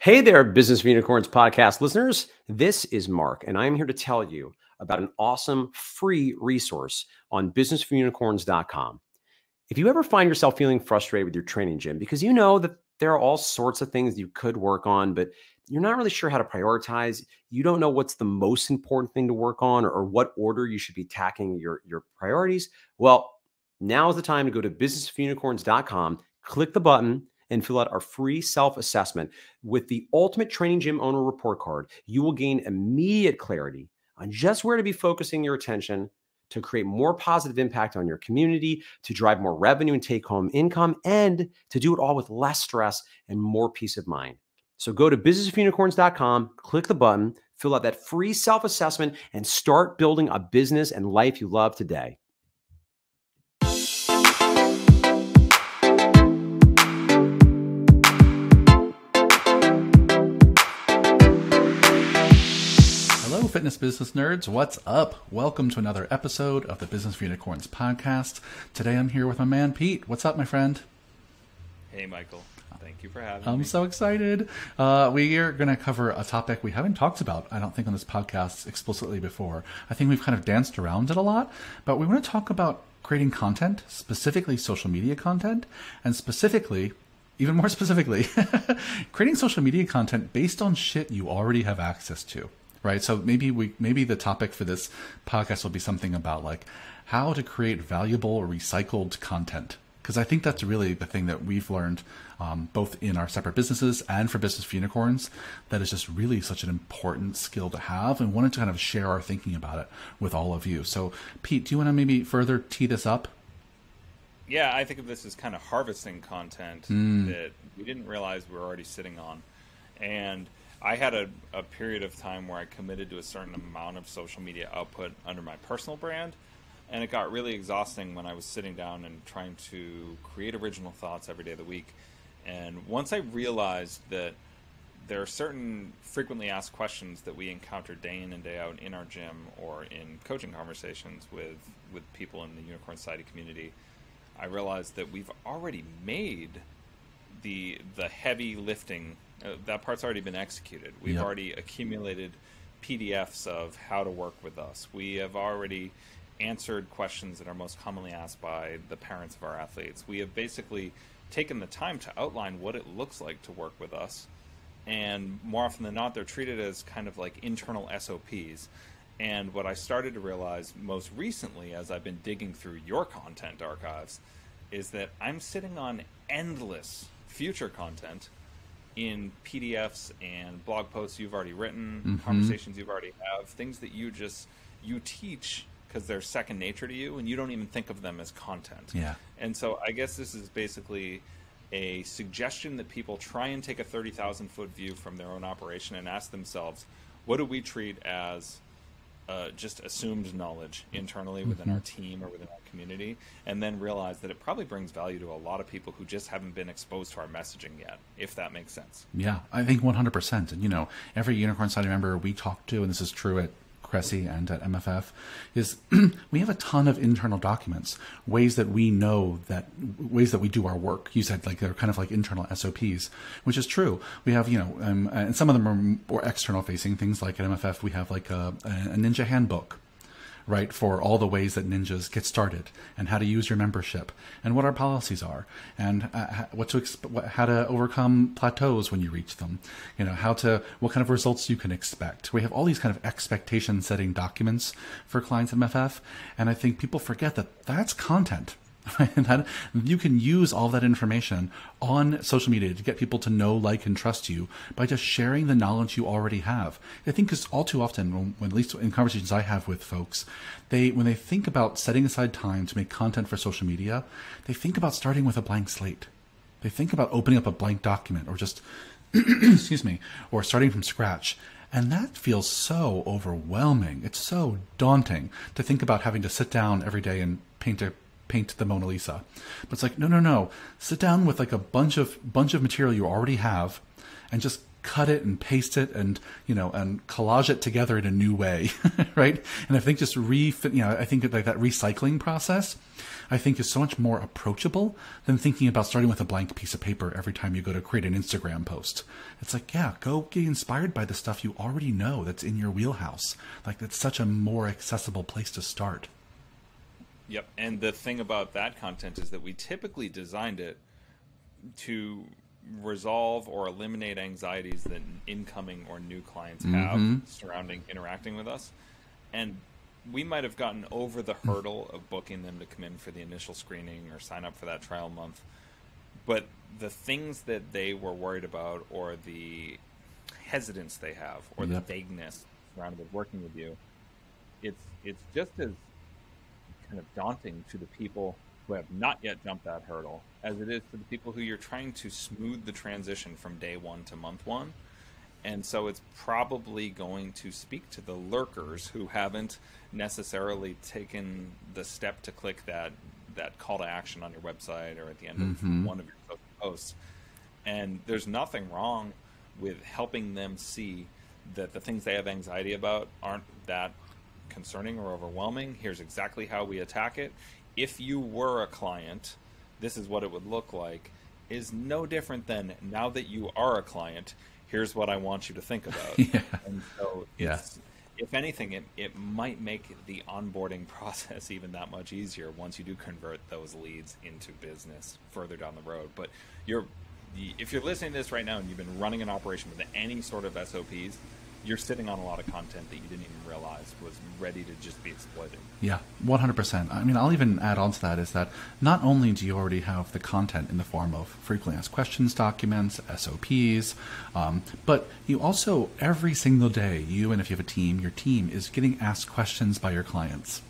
Hey there, Business for Unicorns podcast listeners. This is Mark, and I'm here to tell you about an awesome free resource on businessforunicorns.com. If you ever find yourself feeling frustrated with your training gym because you know that there are all sorts of things you could work on, but you're not really sure how to prioritize, you don't know what's the most important thing to work on or what order you should be tackling your priorities, well, now is the time to go to businessforunicorns.com, click the button, and fill out our free self-assessment. With the Ultimate Training Gym Owner Report Card, you will gain immediate clarity on just where to be focusing your attention to create more positive impact on your community, to drive more revenue and take-home income, and to do it all with less stress and more peace of mind. So go to businessforunicorns.com, click the button, fill out that free self-assessment, and start building a business and life you love today. Hello, fitness business nerds. What's up? Welcome to another episode of the Business for Unicorns podcast. Today I'm here with my man, Pete. What's up, my friend? Hey, Michael. Thank you for having me. I'm so excited. We are going to cover a topic we haven't talked about, I don't think, on this podcast explicitly before. I think we've kind of danced around it a lot, but we want to talk about creating content, specifically social media content, and specifically, even more specifically, creating social media content based on shit you already have access to. Right, so maybe the topic for this podcast will be something about like how to create valuable or recycled content, because I think that's really the thing that we've learned both in our separate businesses and for Business for Unicorns, that is just really such an important skill to have, and wanted to kind of share our thinking about it with all of you. So Pete, do you want to maybe further tee this up? Yeah, I think of this as kind of harvesting content that we didn't realize we were already sitting on. And I had a period of time where I committed to a certain amount of social media output under my personal brand, and it got really exhausting when I was sitting down and trying to create original thoughts every day of the week. And once I realized that there are certain frequently asked questions that we encounter day in and day out in our gym or in coaching conversations with people in the Unicorn Society community, I realized that we've already made the heavy lifting. That part's already been executed. We've already accumulated PDFs of how to work with us. We have already answered questions that are most commonly asked by the parents of our athletes. We have basically taken the time to outline what it looks like to work with us. And more often than not, they're treated as kind of like internal SOPs. And what I started to realize most recently as I've been digging through your content archives is that I'm sitting on endless future content in PDFs and blog posts you've already written, conversations you've already have, things that you teach because they're second nature to you and you don't even think of them as content. Yeah. And so I guess this is basically a suggestion that people try and take a 30,000-foot view from their own operation and ask themselves, what do we treat as just assumed knowledge internally within our team or within our community, and then realize that it probably brings value to a lot of people who just haven't been exposed to our messaging yet, if that makes sense. Yeah, I think 100%. And, every Unicorn Society member we talk to, and this is true at Cressy and at MFF, is we have a ton of internal documents, ways that we do our work. You said like they're kind of like internal SOPs, which is true. We have, and some of them are more external facing things. Like at MFF, we have like a ninja handbook, right, for all the ways that ninjas get started and how to use your membership and what our policies are and how to overcome plateaus when you reach them, what kind of results you can expect. We have all these kind of expectation setting documents for clients at MFF, and I think people forget that that's content. And that you can use all that information on social media to get people to know, like, and trust you by just sharing the knowledge you already have. I think because all too often, when at least in conversations I have with folks, when they think about setting aside time to make content for social media, they think about starting with a blank slate. They think about opening up a blank document or just, excuse me, or starting from scratch. And that feels so overwhelming. It's so daunting to think about having to sit down every day and paint the Mona Lisa. But it's like, no. Sit down with like a bunch of material you already have and just cut it and paste it and, and collage it together in a new way, right? And I think just I think like that recycling process, I think is so much more approachable than thinking about starting with a blank piece of paper every time you go to create an Instagram post. It's like, yeah, go get inspired by the stuff you already know that's in your wheelhouse. Like, that's such a more accessible place to start. Yep. And the thing about that content is that we typically designed it to resolve or eliminate anxieties that incoming or new clients have surrounding interacting with us. And we might have gotten over the hurdle of booking them to come in for the initial screening or sign up for that trial month. But the things that they were worried about, or the hesitance they have, or the vagueness surrounded with working with you, it's just as kind of daunting to the people who have not yet jumped that hurdle as it is to the people who you're trying to smooth the transition from day one to month one. And so it's probably going to speak to the lurkers who haven't necessarily taken the step to click that call to action on your website or at the end of one of your social posts. And there's nothing wrong with helping them see that the things they have anxiety about aren't that concerning or overwhelming. Here's exactly how we attack it. If you were a client, this is what it would look like, is no different than, now that you are a client, here's what I want you to think about. And so if anything, it might make the onboarding process even that much easier once you do convert those leads into business further down the road. But if you're listening to this right now and you've been running an operation with any sort of SOPs, you're sitting on a lot of content that you didn't even realize was ready to just be exploited. Yeah, 100%. I mean, I'll even add on to that is that not only do you already have the content in the form of frequently asked questions documents, SOPs, but you also, every single day, and if you have a team, your team is getting asked questions by your clients.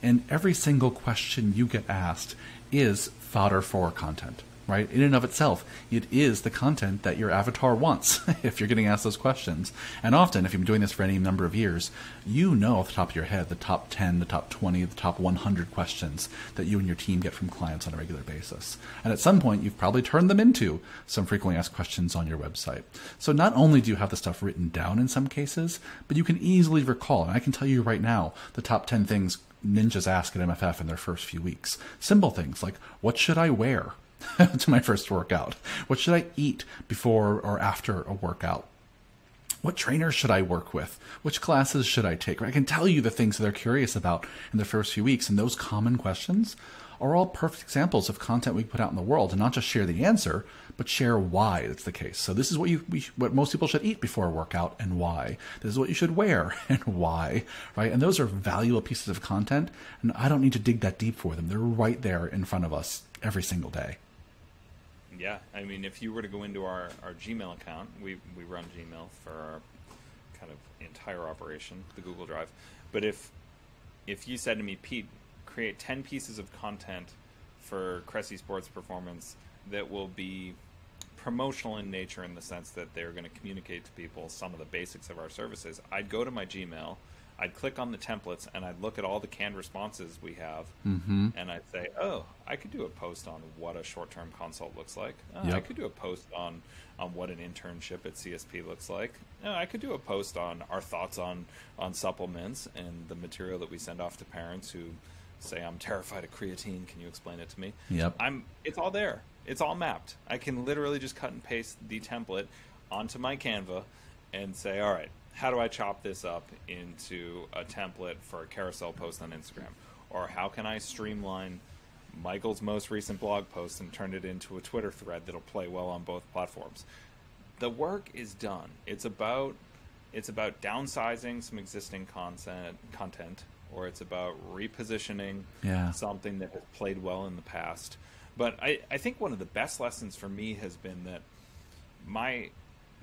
And every single question you get asked is fodder for content. Right? In and of itself, it is the content that your avatar wants if you're getting asked those questions. And often, if you've been doing this for any number of years, you know off the top of your head the top 10, the top 20, the top 100 questions that you and your team get from clients on a regular basis. And at some point, you've probably turned them into some frequently asked questions on your website. So not only do you have the stuff written down in some cases, but you can easily recall, and I can tell you right now, the top 10 things ninjas ask at MFF in their first few weeks. Simple things like, what should I wear to my first workout? What should I eat before or after a workout? What trainers should I work with? Which classes should I take? I can tell you the things that they're curious about in the first few weeks. And those common questions are all perfect examples of content we put out in the world, and not just share the answer, but share why it's the case. So this is what most people should eat before a workout and why. This is what you should wear and why, right? And those are valuable pieces of content, and I don't need to dig that deep for them. They're right there in front of us every single day. Yeah, I mean, if you were to go into our Gmail account, we run Gmail for our kind of entire operation, the Google Drive. But if you said to me, Pete, create 10 pieces of content for Cressy Sports Performance that will be promotional in nature, in the sense that they're going to communicate to people some of the basics of our services, I'd go to my Gmail, I'd click on the templates, and I'd look at all the canned responses we have, and I'd say, oh, I could do a post on what a short-term consult looks like. Oh, I could do a post on what an internship at CSP looks like. Oh, I could do a post on our thoughts on supplements and the material that we send off to parents who say, I'm terrified of creatine. Can you explain it to me? It's all there. It's all mapped. I can literally just cut and paste the template onto my Canva and say, all right, how do I chop this up into a template for a carousel post on Instagram? Or how can I streamline Michael's most recent blog post and turn it into a Twitter thread that'll play well on both platforms? The work is done. It's about downsizing some existing content, or it's about repositioning something that has played well in the past. But I think one of the best lessons for me has been that my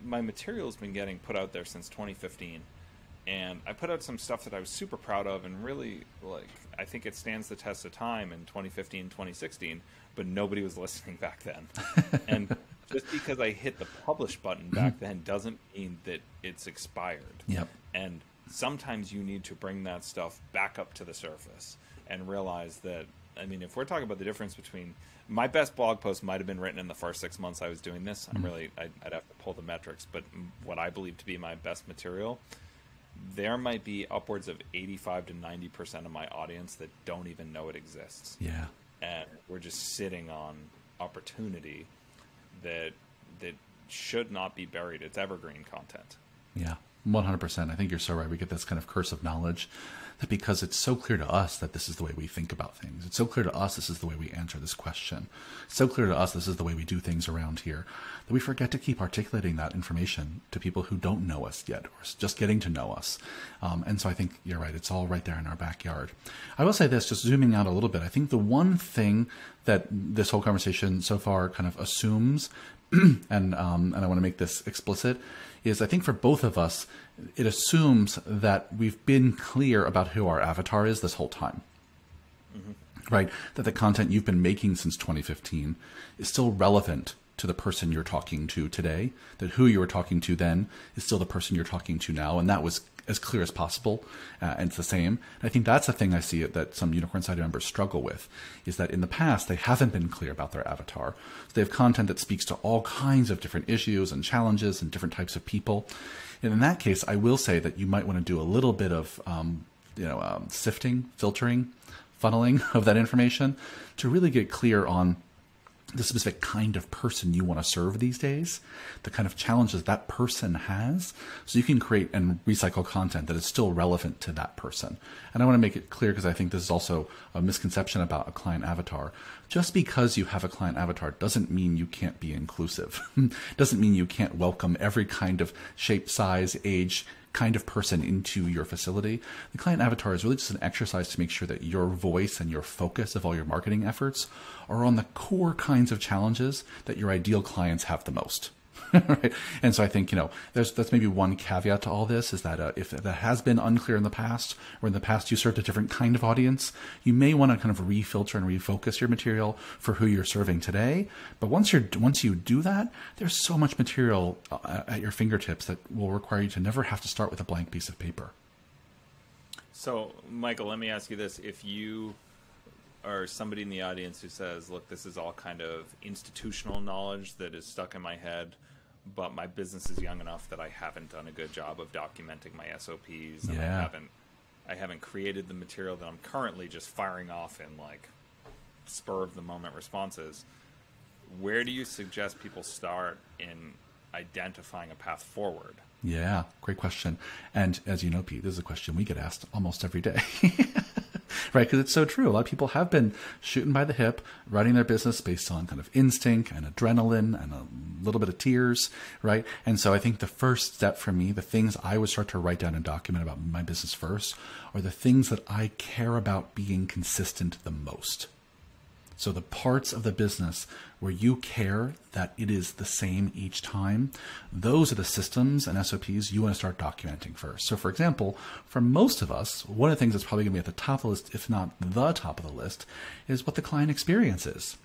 material has been getting put out there since 2015, and I put out some stuff that I was super proud of, and really, I think it stands the test of time in 2015, 2016, but nobody was listening back then. And just because I hit the publish button back then doesn't mean that it's expired. And sometimes you need to bring that stuff back up to the surface and realize that I mean, if we're talking about the difference between my best blog post might have been written in the first 6 months I was doing this. I'd have to pull the metrics, but what I believe to be my best material, there might be upwards of 85 to 90% of my audience that don't even know it exists. Yeah. And we're just sitting on opportunity that should not be buried. It's evergreen content. Yeah, 100%. I think you're so right. We get this kind of curse of knowledge that because it's so clear to us that this is the way we think about things. It's so clear to us this is the way we answer this question. It's so clear to us this is the way we do things around here that we forget to keep articulating that information to people who don't know us yet or just getting to know us. And so I think you're right. It's all right there in our backyard. I will say this, just zooming out a little bit. I think the one thing that this whole conversation so far kind of assumes, and I want to make this explicit, is I think for both of us, it assumes that we've been clear about who our avatar is this whole time. Right? That the content you've been making since 2015 is still relevant to the person you're talking to today, that who you were talking to then is still the person you're talking to now, and that was as clear as possible, and it's the same. And I think that's the thing I see that some Unicorn Society members struggle with, is that in the past, they haven't been clear about their avatar. So they have content that speaks to all kinds of different issues and challenges and different types of people. And in that case, I will say that you might want to do a little bit of sifting, filtering, funneling of that information to really get clear on the specific kind of person you want to serve these days, the kind of challenges that person has, so you can create and recycle content that is still relevant to that person. And I want to make it clear, because I think this is also a misconception about a client avatar. Just because you have a client avatar doesn't mean you can't be inclusive. Doesn't mean you can't welcome every kind of shape, size, age, kind of person into your facility. The client avatar is really just an exercise to make sure that your voice and your focus of all your marketing efforts are on the core kinds of challenges that your ideal clients have the most. Right? And so I think, that's maybe one caveat to all this, is that if that has been unclear in the past, or in the past you served a different kind of audience, you may want to kind of refilter and refocus your material for who you're serving today. But once you do that, there's so much material at your fingertips that will require you to never have to start with a blank piece of paper. So, Michael, let me ask you this. If you are somebody in the audience who says, look, this is all kind of institutional knowledge that is stuck in my head, but my business is young enough that I haven't done a good job of documenting my SOPs, and I haven't created the material that I'm currently just firing off in like spur of the moment responses. Where do you suggest people start in identifying a path forward? Yeah, great question. And as you know, Pete, this is a question we get asked almost every day. Right? Because it's so true. A lot of people have been shooting by the hip, running their business based on kind of instinct and adrenaline and a little bit of tears, right? And so I think the first step for me, the things I would start to write down and document about my business first, are the things that I care about being consistent the most. So the parts of the business where you care that it is the same each time, those are the systems and SOPs you want to start documenting first. So for example, for most of us, one of the things that's probably going to be at the top of the list, if not the top of the list, is what the client experience is.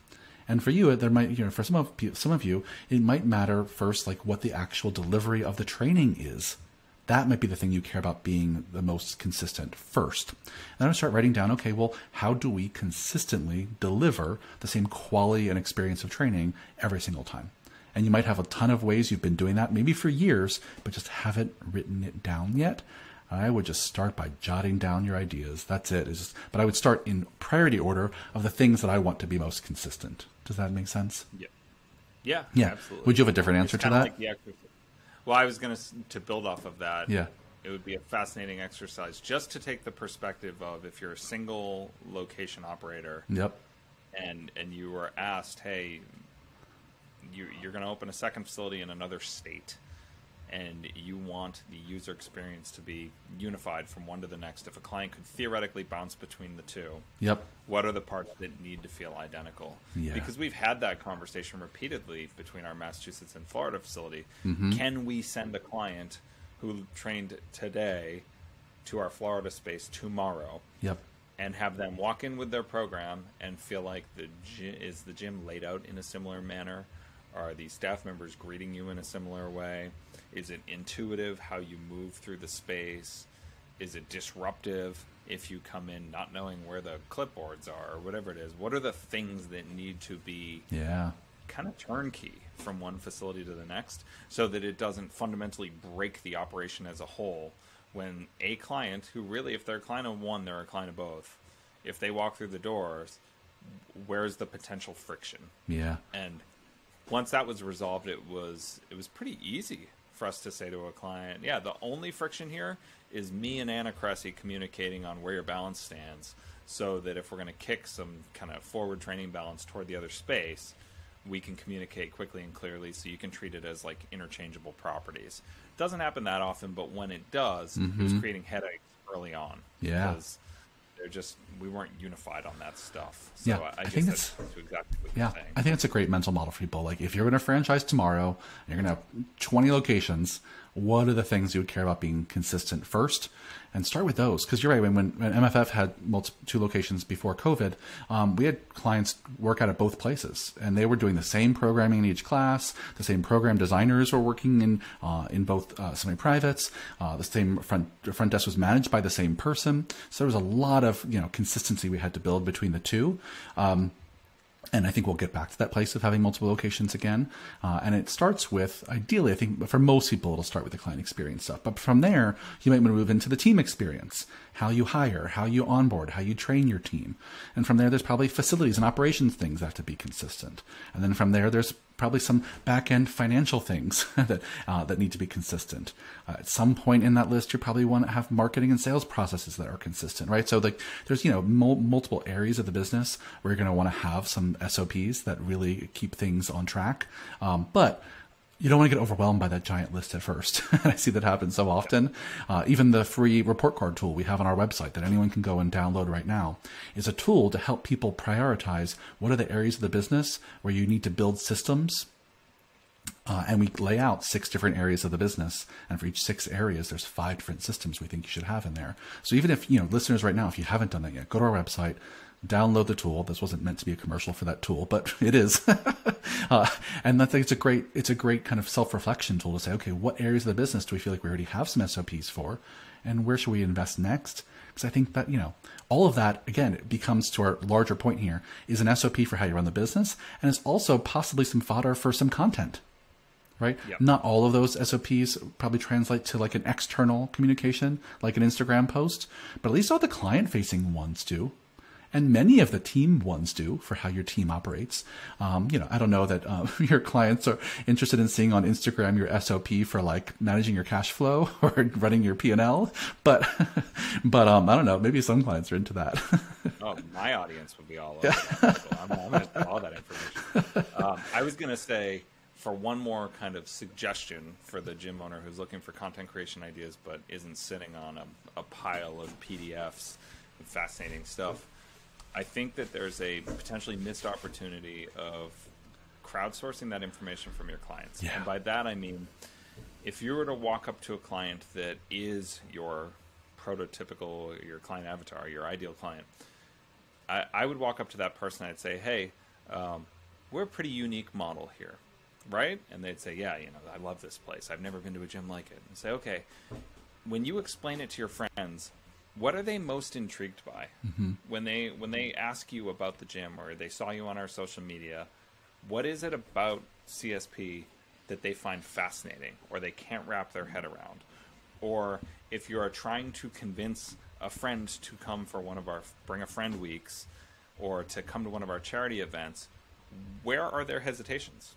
And for you, there might, for some of you, it might matter first, like what the actual delivery of the training is. That might be the thing you care about being the most consistent first. And then I start writing down, okay, well, how do we consistently deliver the same quality and experience of training every single time? And you might have a ton of ways you've been doing that, maybe for years, but just haven't written it down yet. I would just start by jotting down your ideas. That's it. But I would start in priority order of the things that I want to be most consistent. Does that make sense? Yeah, absolutely. Would you have a different answer to that? Like the exercise. Well, I was going to build off of that. Yeah. It would be a fascinating exercise just to take the perspective of if you're a single location operator. Yep. And you were asked, hey, you're going to open a second facility in another state, and you want the user experience to be unified from one to the next. If a client could theoretically bounce between the two, yep, what are the parts that need to feel identical? Yeah. Because we've had that conversation repeatedly between our Massachusetts and Florida facility. Mm-hmm. Can we send a client who trained today to our Florida space tomorrow? Yep. And have them walk in with their program and feel like is the gym laid out in a similar manner? Are the staff members greeting you in a similar way? Is it intuitive how you move through the space? Is it disruptive if you come in not knowing where the clipboards are or whatever it is? What are the things that need to be kind of turnkey from one facility to the next so that it doesn't fundamentally break the operation as a whole when a client who really, if they're a client of one, they're a client of both. If they walk through the doors, where's the potential friction? Yeah. And once that was resolved, it was pretty easy for us to say to a client, yeah, the only friction here is me and Anna Cressy communicating on where your balance stands, so that if we're going to kick some kind of forward training balance toward the other space, we can communicate quickly and clearly so you can treat it as like interchangeable properties. It doesn't happen that often, but when it does, it was creating headaches early on. Yeah. Because we weren't unified on that stuff. So yeah, I think that's exactly what you're saying. I think it's a great mental model for people. Like, if you're going to franchise tomorrow, and you're going to have 20 locations, what are the things you would care about being consistent first? And start with those. Because you're right, when MFF had 2 locations before COVID, we had clients work out at both places, and they were doing the same programming in each class. The same program designers were working in both semi-privates. The same front desk was managed by the same person. So there was a lot of consistency we had to build between the two. And I think we'll get back to that place of having multiple locations again. And it starts with, ideally, I think for most people, it'll start with the client experience stuff. But from there, you might want to move into the team experience, how you hire, how you onboard, how you train your team. And from there, there's probably facilities and operations things that have to be consistent. And then from there, there's probably some back-end financial things that need to be consistent. At some point in that list, you probably want to have marketing and sales processes that are consistent, right? So there's multiple areas of the business where you're going to want to have some SOPs that really keep things on track. But you don't want to get overwhelmed by that giant list at first. I see that happen so often. Even the free report card tool we have on our website that anyone can go and download right now is a tool to help people prioritize what are the areas of the business where you need to build systems. And we lay out 6 different areas of the business. And for each 6 areas, there's 5 different systems we think you should have in there. So even if, listeners right now, if you haven't done that yet, go to our website, download the tool. This wasn't meant to be a commercial for that tool, but it is. And I think it's a great kind of self-reflection tool to say, okay, what areas of the business do we feel like we already have some SOPs for, and where should we invest next? Because I think that, all of that, again, it becomes, to our larger point here, is an SOP for how you run the business. And it's also possibly some fodder for some content, right? Yep. Not all of those SOPs probably translate to like an external communication, like an Instagram post, but at least all the client-facing ones do. And many of the team ones do, for how your team operates. I don't know that your clients are interested in seeing on Instagram your SOP for like managing your cash flow or running your P&L, but I don't know. Maybe some clients are into that. Oh, my audience would be all over that. So I'm going to put all that information. I was going to say, for one more kind of suggestion for the gym owner who's looking for content creation ideas but isn't sitting on a pile of PDFs and fascinating stuff, I think that there's a potentially missed opportunity of crowdsourcing that information from your clients. Yeah. And by that, I mean, if you were to walk up to a client that is your prototypical, your client avatar, your ideal client, I would walk up to that person and I'd say, hey, we're a pretty unique model here, right? And they'd say, yeah, I love this place. I've never been to a gym like it. And say, okay, when you explain it to your friends, what are they most intrigued by? Mm-hmm. When they ask you about the gym, or they saw you on our social media, what is it about CSP that they find fascinating or they can't wrap their head around? Or if you are trying to convince a friend to come for one of our Bring a Friend weeks or to come to one of our charity events, where are their hesitations?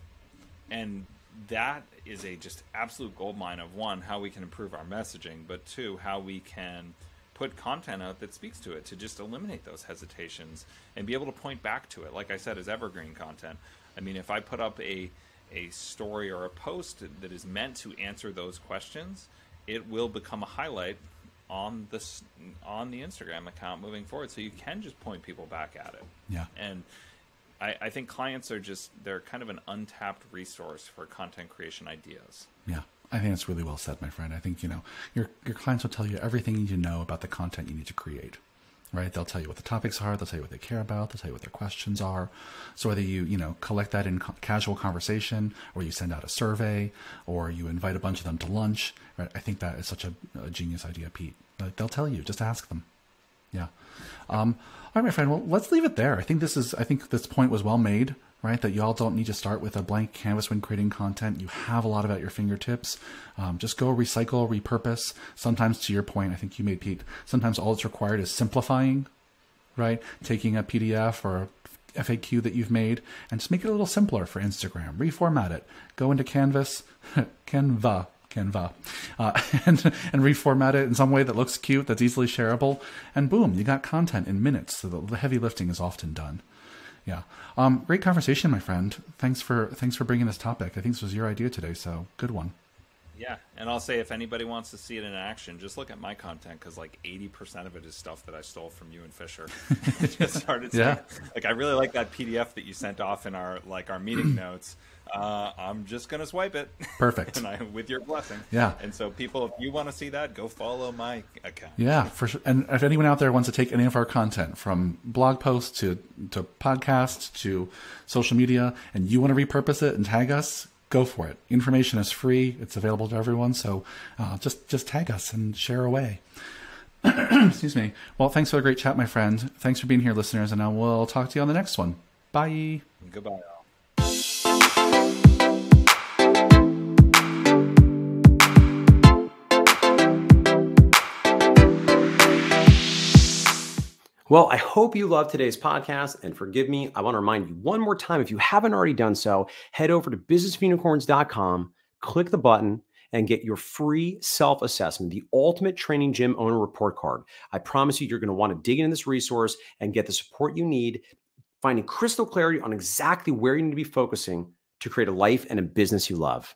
And that is a just absolute goldmine of, one, how we can improve our messaging, but 2, how we can put content out that speaks to it, to just eliminate those hesitations and be able to point back to it, like I said, as evergreen content. I mean, if I put up a story or a post that is meant to answer those questions, it will become a highlight on the Instagram account moving forward, so you can just point people back at it. Yeah. And I think clients are they're kind of an untapped resource for content creation ideas. Yeah. I think that's really well said, my friend. I think, your clients will tell you everything you need to know about the content you need to create, right? They'll tell you what the topics are. They'll tell you what they care about. They'll tell you what their questions are. So whether you collect that in casual conversation, or you send out a survey, or you invite a bunch of them to lunch, right? I think that is such a genius idea, Pete. They'll tell you. Just ask them. Yeah. All right, my friend. Well, let's leave it there. I think this point was well made, right? That y'all don't need to start with a blank canvas when creating content. You have a lot of it at your fingertips. Just go recycle, repurpose. Sometimes, to your point, I think you made, Pete, sometimes all that's required is simplifying, right? Taking a PDF or a FAQ that you've made and just make it a little simpler for Instagram. Reformat it. Go into Canvas, Canva, and reformat it in some way that looks cute, that's easily shareable, and boom, you got content in minutes. So the heavy lifting is often done. Yeah. Great conversation, my friend. Thanks for bringing this topic. I think this was your idea today, so good one. Yeah, and I'll say if anybody wants to see it in action, just look at my content, because like 80% of it is stuff that I stole from you and Fisher. I just started saying, like, I really like that PDF that you sent off in our meeting notes. I'm just gonna swipe it. Perfect. And with your blessing. Yeah. And so, people, if you want to see that, go follow my account. Yeah, for sure. And if anyone out there wants to take any of our content, from blog posts to podcasts to social media, and you want to repurpose it and tag us, go for it. Information is free. It's available to everyone. So just tag us and share away. Excuse me. Well, thanks for the great chat, my friend. Thanks for being here, listeners. And I will talk to you on the next one. Bye. Goodbye, all. Well, I hope you loved today's podcast, and forgive me, I want to remind you one more time, if you haven't already done so, head over to businessofunicorns.com, click the button, and get your free self-assessment, the ultimate training gym owner report card. I promise you're going to want to dig into this resource and get the support you need, finding crystal clarity on exactly where you need to be focusing to create a life and a business you love.